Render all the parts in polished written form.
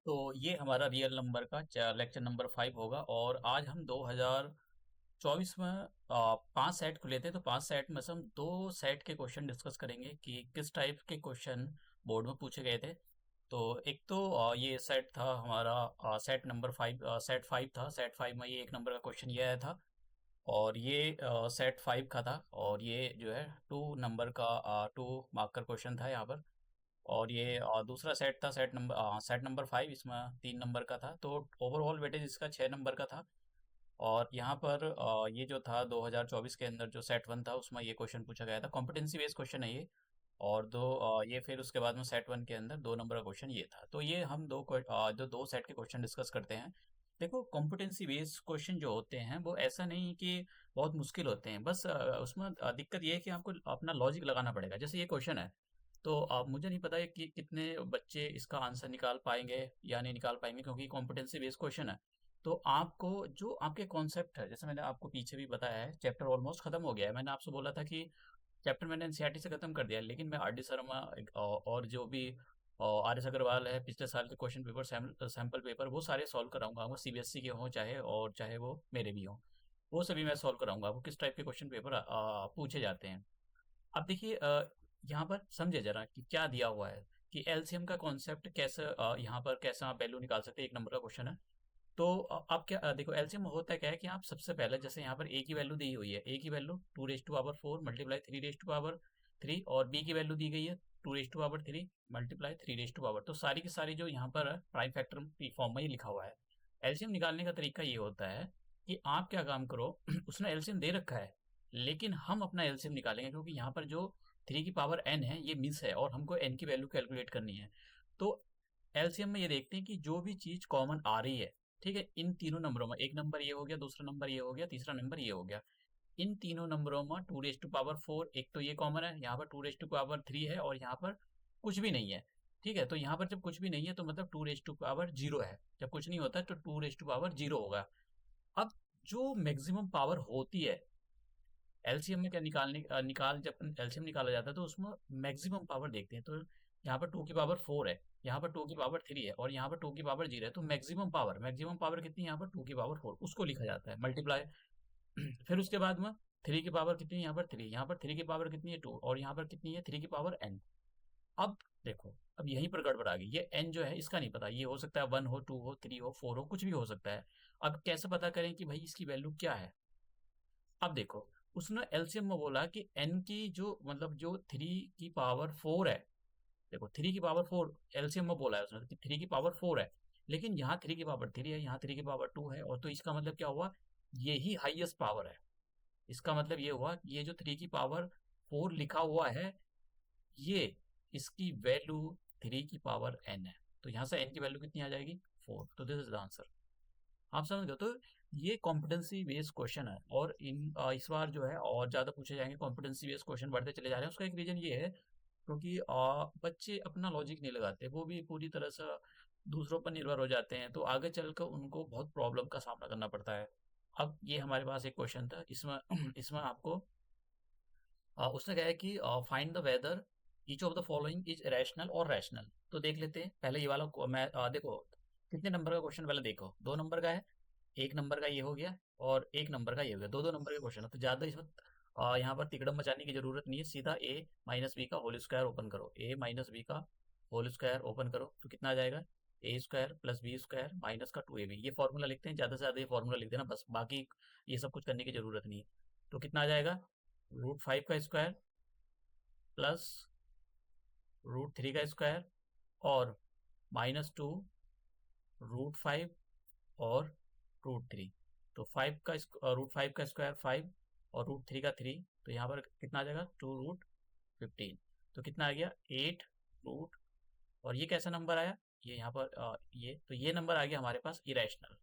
तो ये हमारा रियल नंबर का लेक्चर नंबर 5 होगा। और आज हम 2024 में 5 सेट को लेते हैं। तो 5 सेट में से हम 2 सेट के क्वेश्चन डिस्कस करेंगे कि किस टाइप के क्वेश्चन बोर्ड में पूछे गए थे। तो एक तो ये सेट था हमारा सेट नंबर 5, सेट 5 था। सेट 5 में ये 1 नंबर का क्वेश्चन ये आया था। और ये सेट 5 का था। और ये जो है 2 नंबर का 2 मार्क का क्वेश्चन था यहाँ पर। और ये दूसरा सेट था, सेट नंबर 5। इसमें 3 नंबर का था। तो ओवरऑल वेटेज इसका 6 नंबर का था। और यहाँ पर ये जो था 2024 के अंदर जो सेट 1 था उसमें ये क्वेश्चन पूछा गया था। कॉम्पिटेंसी बेस्ड क्वेश्चन है ये। और ये फिर उसके बाद में सेट 1 के अंदर 2 नंबर का क्वेश्चन ये था। तो ये हम जो 2 सेट के क्वेश्चन डिस्कस करते हैं। देखो, कॉम्पिटेंसी बेस्ड क्वेश्चन जो होते हैं वो ऐसा नहीं कि बहुत मुश्किल होते हैं। बस उसमें दिक्कत ये है कि आपको अपना लॉजिक लगाना पड़ेगा। जैसे ये क्वेश्चन है, तो अब मुझे नहीं पता है कि कितने बच्चे इसका आंसर निकाल पाएंगे या नहीं निकाल पाएंगे, क्योंकि कॉम्पिटेंसी बेस्ड क्वेश्चन है। तो आपको जो आपके कॉन्सेप्ट है, जैसे मैंने आपको पीछे भी बताया है, चैप्टर ऑलमोस्ट खत्म हो गया है। मैंने आपसे बोला था कि चैप्टर मैंने एनसीईआरटी से खत्म कर दिया है, लेकिन मैं आर डी शर्मा और जो भी आर एस अग्रवाल है, पिछले साल के क्वेश्चन पेपर, सैम्पल पेपर, वो सारे सॉल्व कराऊंगा। वो सीबीएसई के हों चाहे वो मेरे भी हों, वो सभी मैं सॉल्व कराऊंगा। वो किस टाइप के क्वेश्चन पेपर पूछे जाते हैं। अब देखिए, यहाँ पर समझे जरा कि क्या दिया हुआ है, कि एलसीएम का कॉन्सेप्ट कैसे, यहाँ पर कैसे आप वैल्यू निकाल सकते हैं। 1 नंबर का क्वेश्चन है। तो आप क्या, देखो एलसीएम होता क्या है कि आप सबसे पहले, जैसे यहाँ पर ए की वैल्यू दी हुई है, ए की value 2 raise to power 4 multiply 3 raise to power 3, और बी की वैल्यू दी गई है 2 raise to power 3 multiply 3 raise to power. तो सारी की सारी जो यहाँ पर प्राइम फैक्टर फॉर्म में ये लिखा हुआ है। एलसीएम निकालने का तरीका ये होता है कि आप क्या काम करो, उसने एलसीएम दे रखा है, लेकिन हम अपना एलसीएम निकालेंगे, क्योंकि यहाँ पर जो 3 की पावर n है ये मिस है, और हमको n की वैल्यू कैलकुलेट करनी है। तो एलसीएम में ये देखते हैं कि जो भी चीज कॉमन आ रही है, ठीक है, इन तीनों नंबरों में, 1 नंबर ये हो गया, दूसरा नंबर ये हो गया, तीसरा नंबर ये हो गया, इन तीनों नंबरों में 2 रेज टू पावर 4, एक तो ये कॉमन है, यहाँ पर 2 रेज टू पावर 3 है, और यहाँ पर कुछ भी नहीं है। ठीक है, तो यहाँ पर जब कुछ भी नहीं है तो मतलब 2 रेज टू पावर 0 है। जब कुछ नहीं होता है तो 2 रेज टू पावर 0 होगा। अब जो मैक्सिमम पावर होती है एलसीएम में, क्या जब एलसीएम निकाला जाता है तो उसमें मैक्सिमम पावर देखते हैं। तो यहाँ पर 2 की पावर 4 है, यहाँ पर 2 की पावर 3 है, और यहाँ पर 2 की पावर 0 है। तो मैक्सिमम पावर कितनी है, यहाँ पर 2 की पावर 4, उसको लिखा जाता है मल्टीप्लाई। फिर उसके बाद में 3 की पावर कितनी है, यहाँ पर 3, यहाँ पर 3 की पावर कितनी है 2, और यहाँ पर कितनी है 3 की पावर n। अब देखो, अब यहीं पर गड़बड़ आ गई। ये n जो है इसका नहीं पता, ये हो सकता है 1 हो, 2 हो, 3 हो, 4 हो, कुछ भी हो सकता है। अब कैसे पता करें कि भाई इसकी वैल्यू क्या है। अब देखो, उसने एलसीएम में बोला कि n की जो, मतलब जो 3 की पावर 4 है। देखो 3 की पावर 4 एलसीएम में बोला है उसने कि 3 की पावर 4 है, लेकिन यहाँ 3 की पावर 3 है, यहाँ 3 की पावर 2 है, और तो इसका मतलब क्या हुआ, ये ही हाईएस्ट पावर है। इसका मतलब ये हुआ कि ये जो 3 की पावर 4 लिखा हुआ है, ये इसकी वैल्यू 3 की पावर n है। तो यहाँ से n की वैल्यू कितनी आ जाएगी, 4। तो दिस इज द आंसर। आप समझ गए। तो ये कॉम्पिटेंसी बेस्ड क्वेश्चन है, और इस बार जो है और ज्यादा पूछे जाएंगे। कॉम्पिटेंसी बेस्ड क्वेश्चन बढ़ते चले जा रहे हैं। उसका एक रीजन ये है, क्योंकि बच्चे अपना लॉजिक नहीं लगाते, वो भी पूरी तरह से दूसरों पर निर्भर हो जाते हैं। तो आगे चलकर उनको बहुत प्रॉब्लम का सामना करना पड़ता है। अब ये हमारे पास एक क्वेश्चन था, इसमें इसमें आपको उसने कहा है कि find the whether each of the following is rational और रैशनल। तो देख लेते हैं पहले ये वाला देखो, कितने नंबर का क्वेश्चन, पहले देखो 2 नंबर का है, 1 नंबर का ये हो गया, और 1 नंबर का ये हो गया। 2 2 नंबर के क्वेश्चन है, तो ज्यादा इसमें यहाँ पर तिकड़म मचाने की जरूरत नहीं है। सीधा ए माइनस बी का होल स्क्वायर ओपन करो, ए माइनस बी का होल स्क्वायर ओपन करो, तो कितना आ जाएगा, A square plus B square minus का 2ab। ये फॉर्मूला लिखते हैं, ज्यादा से ज्यादा ये फॉर्मूला लिख देना बस, बाकी ये सब कुछ करने की जरूरत नहीं है। तो कितना आ जाएगा, √5 का स्क्वायर प्लस √3 का स्क्वायर, और -2 √5 और √3। तो √5 का स्क्वायर 5, और √3 का 3, तो यहाँ पर कितना आ जाएगा, 2√15। तो कितना आ गया 8 रूट, और ये कैसा नंबर आया, ये यहाँ पर ये नंबर आ गया हमारे पास इरेशनल।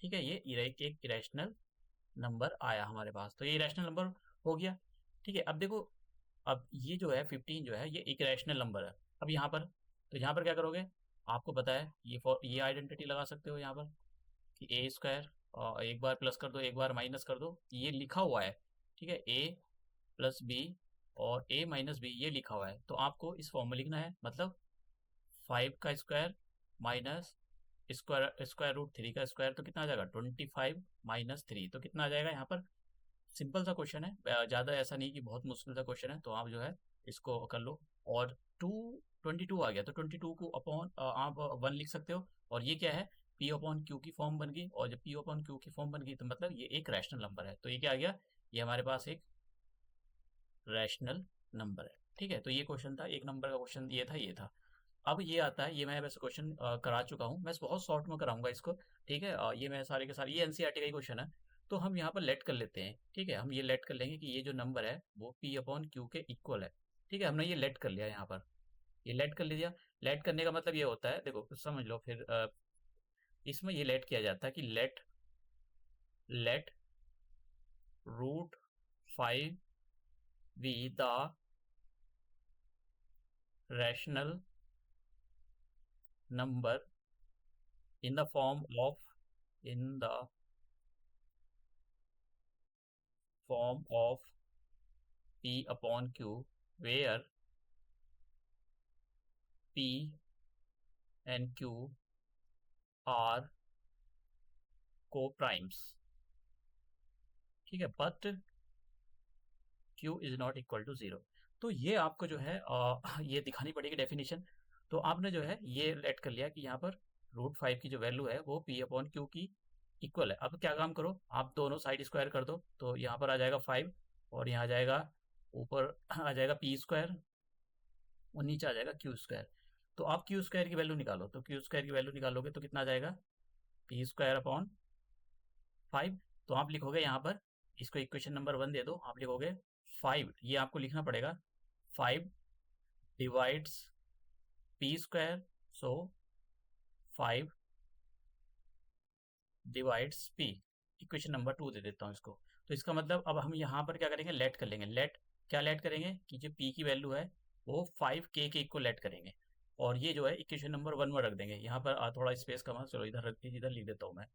ठीक है, ये एक इरेशनल नंबर आया हमारे पास। तो ये इरेशनल नंबर हो गया। ठीक है, अब देखो, अब ये जो है 15 जो है ये एक रैशनल नंबर है। अब यहाँ पर, तो यहाँ पर क्या करोगे, आपको पता है ये आइडेंटिटी लगा सकते हो यहाँ पर, कि ए स्क्वायर, एक बार प्लस कर दो, एक बार माइनस कर दो, ये लिखा हुआ है। ठीक है, ए प्लस बी और a माइनस बी, ये लिखा हुआ है। तो आपको इस फॉर्म में लिखना है, मतलब 5 का स्क्वायर माइनस स्क्वायर रूट 3 का स्क्वायर, तो कितना आ जाएगा 25 माइनस 3, तो कितना आ जाएगा यहाँ पर। सिंपल सा क्वेश्चन है, ज़्यादा ऐसा नहीं कि बहुत मुश्किल सा क्वेश्चन है, तो आप जो है इसको कर लो। और 22 आ गया, तो 22 को अपॉन आप 1 लिख सकते हो, और ये क्या है, पी अपॉन क्यू की फॉर्म बन गई, और जब पी अपॉन क्यू की फॉर्म बन गई तो मतलब ये एक रैशनल नंबर है, तो ये क्या आ गया, ये हमारे पास एक रैशनल नंबर है। ठीक है, तो ये क्वेश्चन था, एक नंबर का क्वेश्चन ये था। अब ये आता है, ये मैं वैसे क्वेश्चन करा चुका हूँ, मैं बहुत शॉर्ट में कराऊंगा इसको। ठीक है, ये मैं सारे के सारे, ये एनसीईआरटी का ही क्वेश्चन है। तो हम यहाँ पर लेट कर लेते हैं। ठीक है, हम ये लेट कर लेंगे कि ये जो नंबर है वो पी अपॉन क्यू के इक्वल है। ठीक है, हमने ये लेट कर लिया यहाँ पर, ये लेट कर लिया। लेट करने का मतलब ये होता है, देखो कुछ समझ लो फिर, इसमें ये लेट किया जाता है कि let let root 5 be the rational number in the form of in the form of p upon q, where p and q are co-primes। ठीक है, but q is not equal to 0। तो ये आपको जो है ये दिखानी पड़ेगी डेफिनेशन। तो आपने जो है ये लेट कर लिया कि यहाँ पर √5 की जो वैल्यू है वो p अपॉन क्यू की इक्वल है। अब क्या काम करो, आप दोनों साइड स्क्वायर कर दो, तो यहाँ पर आ जाएगा 5, और यहाँ आ जाएगा, ऊपर आ जाएगा पी स्क्वायर, और नीचे आ जाएगा क्यू स्क्वायर। तो आप क्यू स्क्वायर की वैल्यू निकालो, तो क्यू स्क्वायर की वैल्यू निकालोगे तो कितना आ जाएगा, पी स्क्वायर अपॉन 5। तो आप लिखोगे यहाँ पर, इसको इक्वेशन नंबर 1 दे दो, आप लिखोगे 5, ये आपको लिखना पड़ेगा, 5 डिवाइड्स पी स्क्वायर, सो 5 डिवाइड्स पी। इक्वेशन नंबर 2 दे देता हूँ इसको। तो इसका मतलब अब हम यहाँ पर क्या करेंगे, लेट कर लेंगे। लेट क्या लेट करेंगे कि जो पी की वैल्यू है वो 5k के इक्वल लेट करेंगे, और ये जो है इक्वेशन नंबर 1 में रख देंगे। यहाँ पर थोड़ा स्पेस कमा, चलो इधर रख, इधर लिख देता हूँ मैं।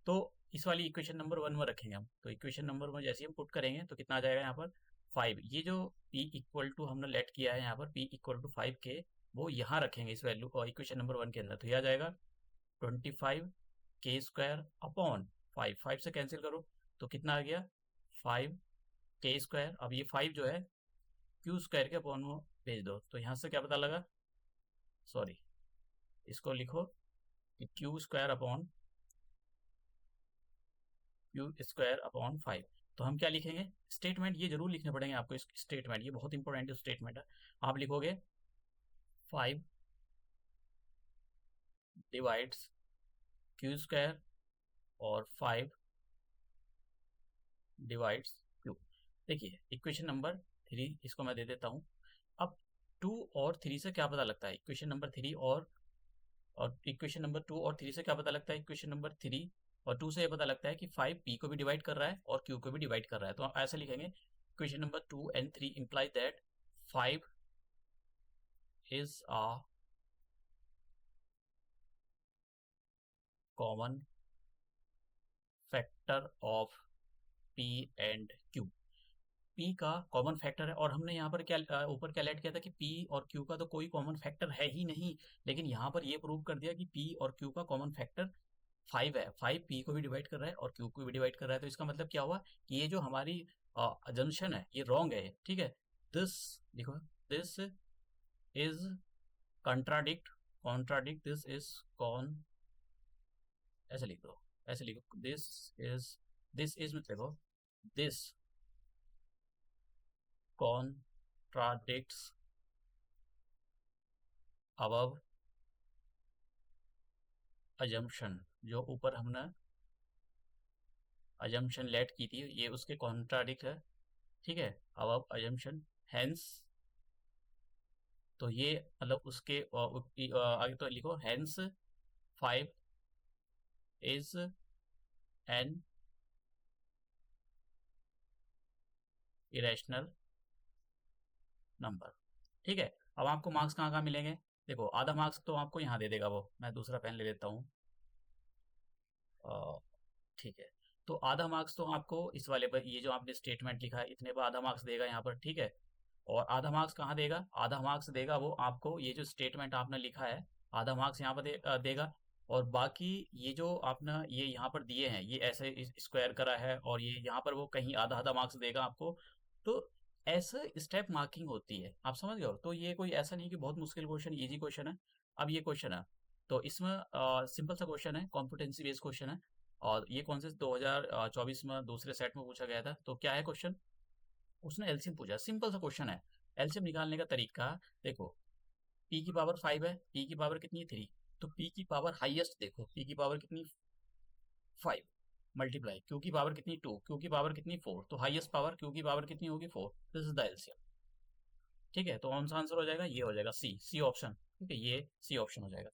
तो इस वाली इक्वेशन नंबर 1 में रखेंगे हम, तो इक्वेशन नंबर में जैसे हम पुट करेंगे तो कितना आ जाएगा यहाँ पर 5। ये जो p इक्वल टू हमने लेट किया है यहाँ पर p इक्वल टू 5k, वो यहाँ रखेंगे इस वैल्यू और इक्वेशन नंबर 1 के अंदर, तो ये आ जाएगा 25k² अपॉन 5, 5 से कैंसिल करो तो कितना आ गया 5k²। अब ये 5 जो है क्यू स्क्वायर के अपॉन में भेज दो, तो यहाँ से क्या पता लगा, सॉरी इसको लिखो कि क्यू स्क्वायर अपॉन 5। तो हम क्या लिखेंगे, स्टेटमेंट ये जरूर लिखने पड़ेंगे आपको, इस स्टेटमेंट ये बहुत इंपॉर्टेंट स्टेटमेंट है। आप लिखोगे 5 डिवाइड्स क्यू स्क्वायर और 5 डिवाइड्स क्यू। देखिए इक्वेशन नंबर 3 इसको मैं दे देता हूँ। अब 2 और 3 से क्या पता लगता है, इक्वेशन नंबर 3 और इक्वेशन नंबर 2 और 3 से क्या पता लगता है, इक्वेशन नंबर 3 और 2 से ये पता लगता है कि 5 p को भी डिवाइड कर रहा है और q को भी डिवाइड कर रहा है। तो आप ऐसे लिखेंगे, equation number 2 and 3 imply that 5 is a common factor of p and q। p का कॉमन फैक्टर है, और हमने यहाँ पर क्या ऊपर क्या लेट किया था कि p और q का तो कोई कॉमन फैक्टर है ही नहीं, लेकिन यहाँ पर ये प्रूव कर दिया कि p और q का कॉमन फैक्टर 5 है। 5 p को भी डिवाइड कर रहा है और q को भी डिवाइड कर रहा है, तो इसका मतलब क्या हुआ कि ये जो हमारी अजम्पशन है ये रॉन्ग है। ठीक है, दिस देखो, this is contradict this is con, ऐसे लिख दो, ऐसे लिखो, दिस इज मत लिखो, दिस कॉन्ट्राडिक्ट्स अबव अजम्पशन। जो ऊपर हमने अजम्पशन लेट की थी ये उसके कॉन्ट्राडिक्ट है। ठीक है, अबव अजम्पशन, हेंस, तो ये मतलब उसके आगे तो लिखो, hence 5 is an irrational number. ठीक है, अब आपको मार्क्स कहाँ कहाँ मिलेंगे, देखो आधा मार्क्स तो आपको यहाँ दे देगा, वो मैं दूसरा पेन ले लेता हूँ। ठीक है, तो आधा मार्क्स तो आपको इस वाले पर, ये जो आपने स्टेटमेंट लिखा है इतने पर आधा मार्क्स देगा यहाँ पर। ठीक है, और आधा मार्क्स कहाँ देगा, आधा मार्क्स देगा वो आपको ये जो स्टेटमेंट आपने लिखा है, आधा मार्क्स यहाँ पर देगा। और बाकी ये जो आपने ये यहाँ पर दिए हैं, ये ऐसे स्क्वायर करा है और ये यहाँ पर वो कहीं आधा आधा मार्क्स देगा आपको। तो ऐसे स्टेप मार्किंग होती है, आप समझ गए हो। तो ये कोई ऐसा नहीं कि बहुत मुश्किल क्वेश्चन, इजी क्वेश्चन है। अब ये क्वेश्चन है, तो इसमें सिंपल सा क्वेश्चन है, कॉम्पिटेंसी बेस्ड क्वेश्चन है। और ये कौन से 2024 में दूसरे सेट में पूछा गया था। तो क्या है क्वेश्चन, उसने एलसीएम पूछा, सिंपल सा क्वेश्चन है। एलसीएम निकालने का तरीका देखो, पी की पावर 5 है, पी की पावर कितनी है 3, तो पी की पावर हाईएस्ट देखो, पी की पावर कितनी 5 मल्टीप्लाई क्यू की पावर कितनी 2, क्यू की पावर कितनी 4, तो हाईएस्ट पावर क्यू की पावर कितनी होगी 4। This is the LCM. ठीक है, तो कौन सा आंसर हो जाएगा, ये हो जाएगा सी, सी ऑप्शन। ठीक है, ये सी ऑप्शन हो जाएगा।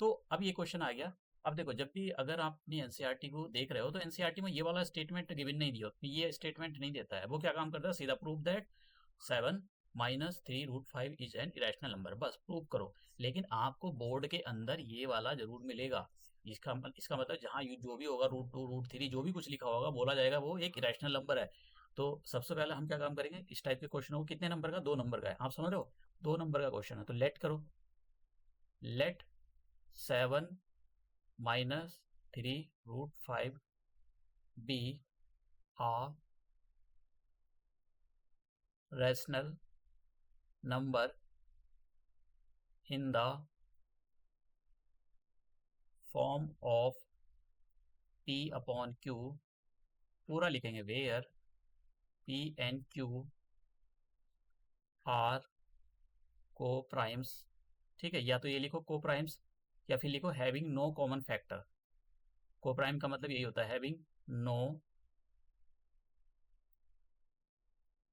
तो अब ये क्वेश्चन आ गया। अब देखो, जब भी अगर आप अपनी एनसीईआरटी को देख रहे हो तो एनसीईआरटी में ये वाला स्टेटमेंट गिवन नहीं दिया, ये स्टेटमेंट नहीं देता है। वो क्या काम करता है, सीधा prove that 7 - 3√5 is an irrational number, बस प्रूव करो। लेकिन आपको बोर्ड के अंदर ये वाला जरूर मिलेगा। इसका मतलब जहाँ जो भी होगा, √2 √3 जो भी कुछ लिखा होगा, बोला जाएगा वो एक इरेशनल नंबर है। तो सबसे पहले हम क्या काम करेंगे, इस टाइप के क्वेश्चन को कितने नंबर का, 2 नंबर का है, आप समझ रहे हो, 2 नंबर का क्वेश्चन है। तो लेट करो, let 7 - 3√5 be a rational number in the form of p upon q, पूरा लिखेंगे, where p and q are co-primes। ठीक है, या तो ये लिखो co-primes, या फिर लिखो having no common factor। co-prime का मतलब यही होता है having no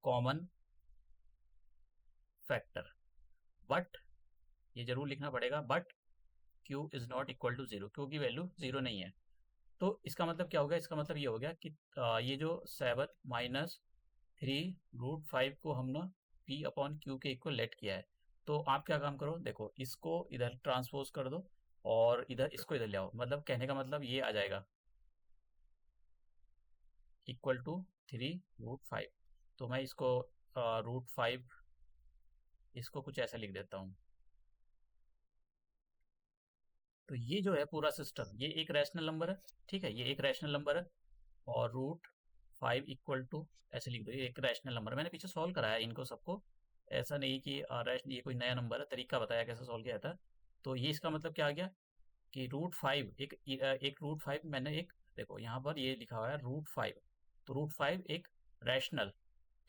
common factor, but ये जरूर लिखना पड़ेगा, but q is not equal to 0, Q की वैल्यू 0 नहीं है। तो इसका मतलब क्या हो गया, इसका मतलब ये हो गया कि ये जो 7 - 3√5 को हमने p अपॉन क्यू के इक्वल लेट किया है। तो आप क्या काम करो, देखो इसको इधर ट्रांसपोज कर दो और इधर इसको इधर ले आओ, मतलब कहने का मतलब ये आ जाएगा इक्वल टू 3√5। तो मैं इसको √5 इसको कुछ ऐसा लिख देता हूँ। तो ये जो है पूरा सिस्टम, ये एक रैशनल नंबर है। ठीक है, ये एक रैशनल नंबर है, और √5 इक्वल टू ऐसे लिख दो, ये एक रैशनल नंबर। मैंने पीछे सॉल्व कराया इनको सबको, ऐसा नहीं कि ये कोई नया नंबर है, तरीका बताया कैसे सॉल्व किया था। तो ये इसका मतलब क्या आ गया कि √5 एक √5 मैंने एक, देखो यहाँ पर ये लिखा हुआ है √5, तो √5 एक रैशनल,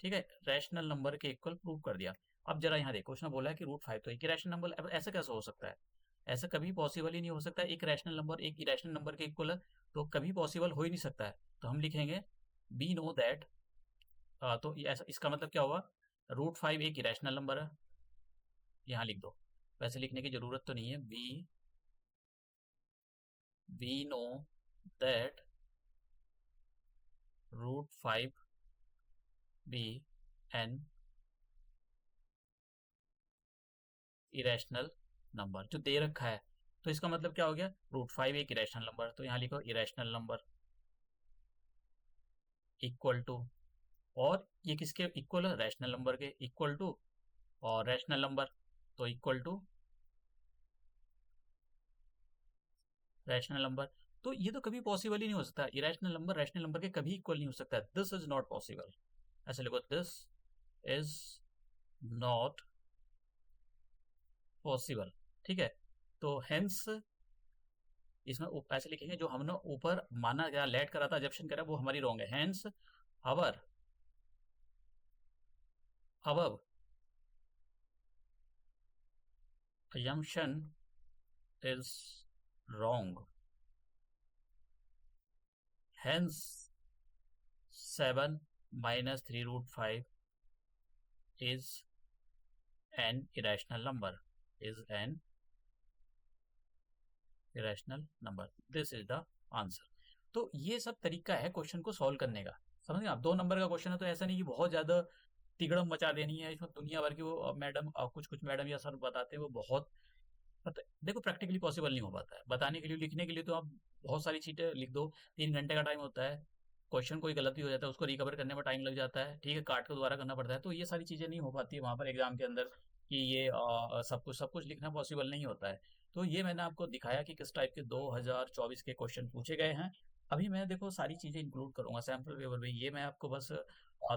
ठीक है, रैशनल नंबर के इक्वल प्रूव कर दिया। अब जरा यहाँ देखो, उसने बोला है कि √5 तो एक रैशनल नंबर, अब ऐसा कैसे हो सकता है, ऐसा कभी पॉसिबल ही नहीं हो सकता। एक रैशनल नंबर एक इरेशनल नंबर के इक्वल है, तो कभी पॉसिबल हो ही नहीं सकता है। तो हम लिखेंगे बी नो दैट, तो ऐसा इसका मतलब क्या हुआ, √5 एक इरेशनल नंबर है, यहाँ लिख दो, वैसे लिखने की जरूरत तो नहीं है। We know that √5 be an irrational number जो दे रखा है। तो इसका मतलब क्या हो गया, √5 एक इरेशनल नंबर, तो यहाँ लिखो इरेशनल नंबर इक्वल टू, और ये किसके इक्वल है, रैशनल नंबर के इक्वल टू, और रैशनल नंबर तो इक्वल टू रैशनल नंबर। तो ये तो कभी पॉसिबल ही नहीं हो सकता, इरेशनल नंबर रैशनल नंबर के कभी इक्वल नहीं हो सकता। दिस इज नॉट पॉसिबल, ऐसे लिखो, दिस इज नॉट पॉसिबल। ठीक है, तो हेंस इसमें ऐसे लिखेंगे, जो हमने ऊपर माना या लेट करा था, एजप्शन करा, वो हमारी रॉन्ग है। Hence our above assumption is wrong, hence 7 - 3√5 is an irrational number, is an irrational number, this is the answer। तो ये सब तरीका है क्वेश्चन को सॉल्व करने का, समझ गए आप। 2 नंबर का क्वेश्चन है, तो ऐसा नहीं कि बहुत ज्यादा तिगड़म मचा देनी है इसमें, दुनिया भर की वो मैडम कुछ कुछ मैडम या सर बताते हैं, वो बहुत देखो प्रैक्टिकली पॉसिबल नहीं हो पाता है। बताने के लिए, लिखने के लिए तो आप बहुत सारी चीजें लिख दो, 3 घंटे का टाइम होता है, क्वेश्चन कोई गलती हो जाता है उसको रिकवर करने में टाइम लग जाता है, ठीक है, काट के दोबारा करना पड़ता है। तो ये सारी चीजें नहीं हो पाती है वहां पर एग्जाम के अंदर। कि ये सब कुछ लिखना पॉसिबल नहीं होता है। तो ये मैंने आपको दिखाया कि किस टाइप के 2024 के क्वेश्चन पूछे गए हैं। अभी मैं देखो सारी चीज़ें इंक्लूड करूँगा सैम्पल पेपर में, ये मैं आपको बस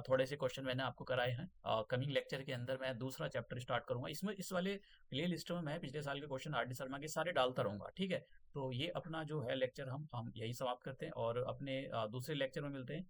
थोड़े से क्वेश्चन मैंने आपको कराए हैं। कमिंग लेक्चर के अंदर मैं दूसरा चैप्टर स्टार्ट करूँगा, इसमें इस वाले प्ले लिस्ट में मैं पिछले साल के क्वेश्चन आर डी शर्मा के सारे डालता रहूँगा, ठीक है। तो ये अपना जो है लेक्चर हम यही समाप्त करते हैं और अपने दूसरे लेक्चर में मिलते हैं।